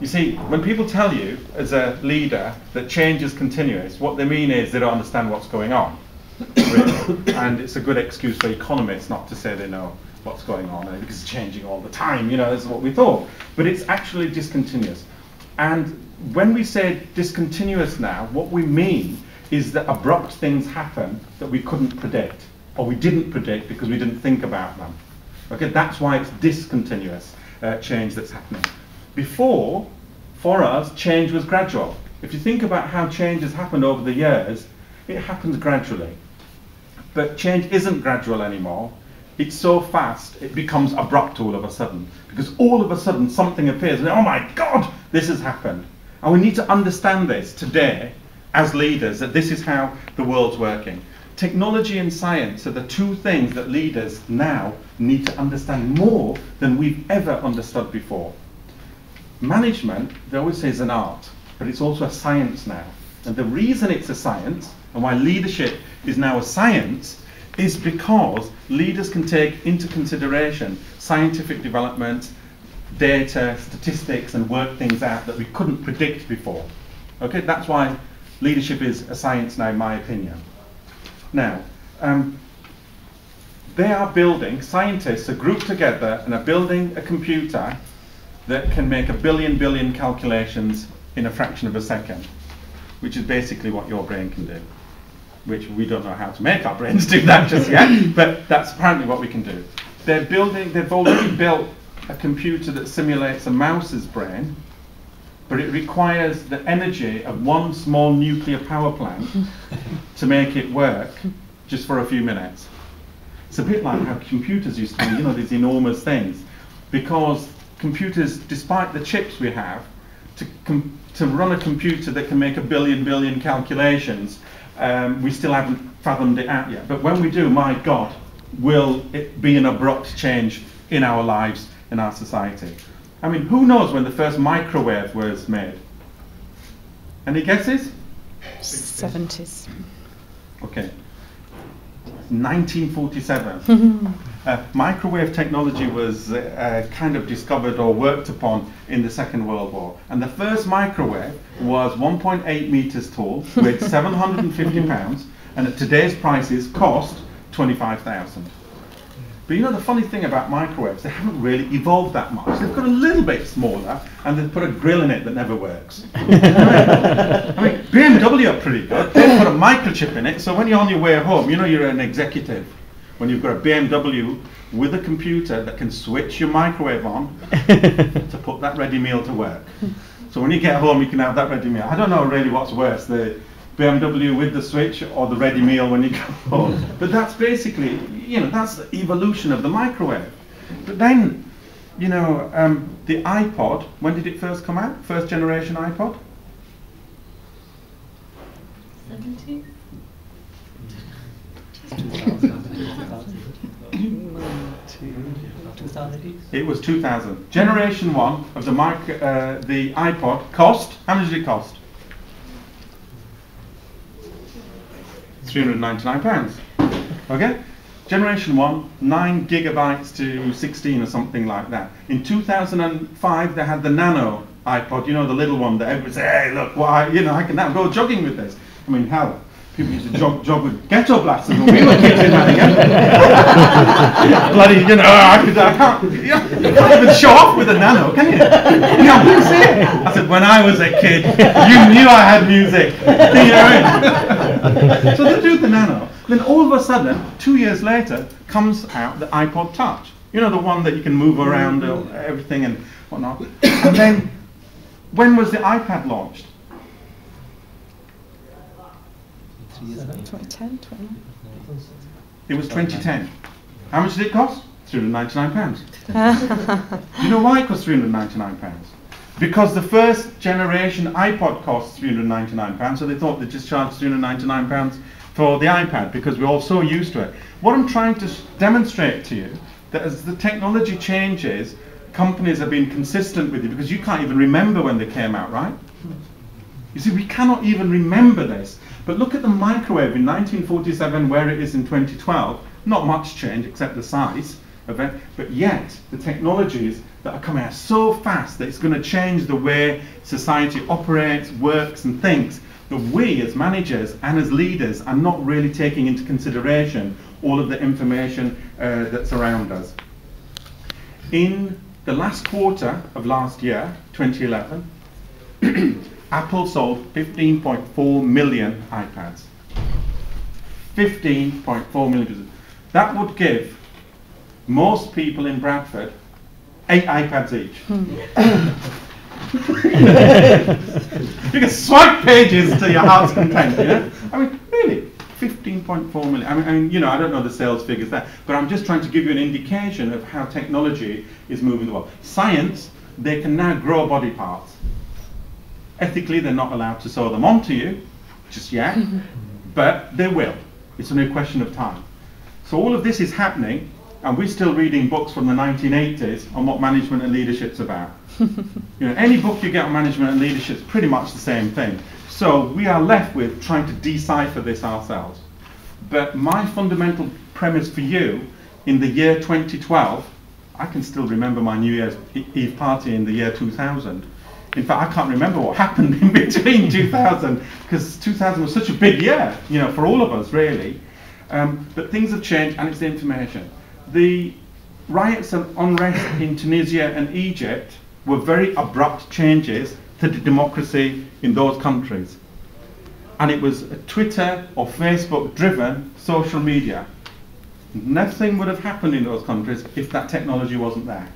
You see, when people tell you, as a leader, that change is continuous, what they mean is they don't understand what's going on. Really. And it's a good excuse for economists not to say they know what's going on, because it's changing all the time, you know, this is what we thought. But it's actually discontinuous. And when we say discontinuous now, what we mean is that abrupt things happen that we couldn't predict, or we didn't predict because we didn't think about them. Okay, that's why it's discontinuous change that's happening. Before, for us, change was gradual. If you think about how change has happened over the years, it happens gradually. But change isn't gradual anymore. It's so fast, it becomes abrupt all of a sudden. Because all of a sudden something appears and, oh my God, this has happened. And we need to understand this today as leaders, that this is how the world's working. Technology and science are the two things that leaders now need to understand more than we've ever understood before. Management, they always say, is an art, but it's also a science now. And the reason it's a science, and why leadership is now a science, is because leaders can take into consideration scientific developments, data, statistics, and work things out that we couldn't predict before. Okay, that's why leadership is a science now, in my opinion. Now, they are building, scientists are grouped together and are building a computer that can make 1 billion calculations in a fraction of a second, which is basically what your brain can do, which we don't know how to make our brains do that just yet, but that's apparently what we can do. They've already built a computer that simulates a mouse's brain, but it requires the energy of one small nuclear power plant to make it work just for a few minutes. It's a bit like how computers used to be, you know, these enormous things, because computers, despite the chips we have, to run a computer that can make 1 billion calculations, we still haven't fathomed it out yet. But when we do, my God, will it be an abrupt change in our lives, in our society. I mean, who knows when the first microwave was made? Any guesses? 70s. Okay. 1947. Microwave technology was kind of discovered or worked upon in the Second World War. And the first microwave was 1.8 meters tall, weighed 750 pounds, and at today's prices cost 25,000. But you know the funny thing about microwaves, they haven't really evolved that much. They've got a little bit smaller, and they've put a grill in it that never works. I mean, BMW are pretty good. They've put a microchip in it, so when you're on your way home, you know you're an executive. When you've got a BMW with a computer that can switch your microwave on to put that ready meal to work. So when you get home, you can have that ready meal. I don't know really what's worse, the BMW with the switch or the ready meal when you go home. But that's basically, you know, that's the evolution of the microwave. But then, you know, the iPod, when did it first come out? First generation iPod? 70s? It was 2000. Generation 1 of the iPod cost, how much did it cost? £399. Okay? Generation 1, 9 gigabytes to 16 or something like that. In 2005, they had the nano iPod, you know, the little one that everybody said, hey, look, you know, I can now go jogging with this. I mean, hell, people used to jog with ghetto blasters when we were kids in Nottingham. Bloody, you know, I can't, you can't even show off with a nano, can you? You know, what say? I said, when I was a kid, you knew I had music. You know? So they do the nano. Then all of a sudden, 2 years later, comes out the iPod Touch. You know, the one that you can move around everything and whatnot. And then, when was the iPad launched? 2010, 20. It was 2010. How much did it cost? £399. Do you know why it cost £399? Because the first generation iPod cost £399, so they thought they'd just charge £399 for the iPad because we're all so used to it. What I'm trying to demonstrate to you, that as the technology changes, companies have been consistent with you, because you can't even remember when they came out, right? You see, we cannot even remember this. But look at the microwave in 1947, where it is in 2012. Not much change except the size of it, but yet the technologies that are coming out so fast that it's going to change the way society operates, works and thinks, that we as managers and as leaders are not really taking into consideration all of the information that's around us. In the last quarter of last year, 2011, Apple sold 15.4 million iPads. 15.4 million. That would give most people in Bradford 8 iPads each. You can swipe pages to your heart's content, you know? I mean, really, 15.4 million. I mean, you know, I don't know the sales figures there, but I'm just trying to give you an indication of how technology is moving the world. Science, they can now grow body parts. Ethically, they're not allowed to sew them onto you just yet, but they will. It's only a question of time. So all of this is happening, and we're still reading books from the 1980s on what management and leadership's about. You know, any book you get on management and leadership is pretty much the same thing. So we are left with trying to decipher this ourselves. But my fundamental premise for you, in the year 2012, I can still remember my New Year's Eve party in the year 2000. In fact, I can't remember what happened in between 2000, because 2000 was such a big year, you know, for all of us, really. But things have changed, and it's the information. The riots and unrest in Tunisia and Egypt were very abrupt changes to the democracy in those countries. And it was a Twitter or Facebook driven social media. Nothing would have happened in those countries if that technology wasn't there.